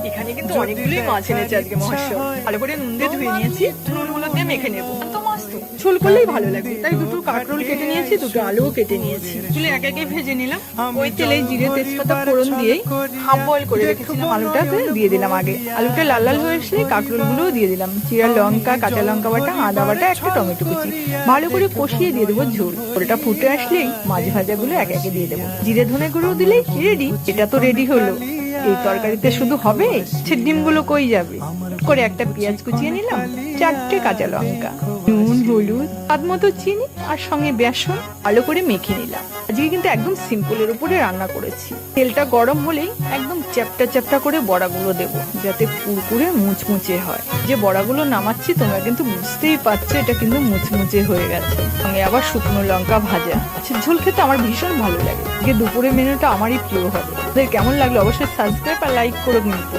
এখানে কিন্তু অনেকগুলোই মাছ এনেছে আজকে মহাশয়। ভালো করে নুন দিয়ে ধুয়ে নিয়েছি, নুনগুলো দিয়ে মেখে নেবো। তো মাছ তো ঝোল করলেই ভালো লাগবে, তাই দুটো কাঁকরোল কেটে নিয়েছি, দুটো আলুও কেটে নিয়েছি। তুলে এক একে ভেজে নিলাম। ওই তেলে জিরে তেজপাতা ফোড়ন দিয়েই হাফ বয়েল করে রেখেছিলাম আলুটাকে দিয়ে দিলাম আগে। আলুটা লাল লাল হয়ে আসলে কাঁকরোলগুলোও দিয়ে দিলাম, জিরা লঙ্কা কাঁচা লঙ্কা বাটা আদা বাটা একটা টমেটো কুচি ভালো করে কষিয়ে দিয়ে দেবো ঝোল। ওটা ফুটে আসলেই মাছ ভাজাগুলো এক একে দিয়ে দেবো, জিরে ধনে গুঁড়ো দিলেই রেডি। এটা তো রেডি হলো। এই তরকারিতে শুধু হবে, ডিমগুলো কই যাবে। করে একটা পেঁয়াজ কুচিয়ে নিলাম, 4টে কাঁচা লঙ্কা, নুন হলুদ স্বাদ মতো চিনি আর সঙ্গে বেসন ভালো করে মেখে নিলাম। আজকে কিন্তু একদম সিম্পলের উপরে রান্না করেছি। তেলটা গরম হলেই একদম চ্যাপটা চ্যাপটা করে বড়াগুলো দেবো, যাতে কুড়কুড়ে মুচমুচে হয়। যে বড়াগুলো নামাচ্ছি তোমরা কিন্তু বুঝতেই পারছো এটা কিন্তু মুচমুচে হয়ে গেছে। সঙ্গে আবার শুকনো লঙ্কা ভাজা। ঝোল খেতে আমার ভীষণ ভালো লাগে। আজকে দুপুরের মেনুটা আমারই প্রিয় হবে। ওদের কেমন লাগলো অবশ্যই সাবস্ক্রাইব আর লাইক করো কিন্তু।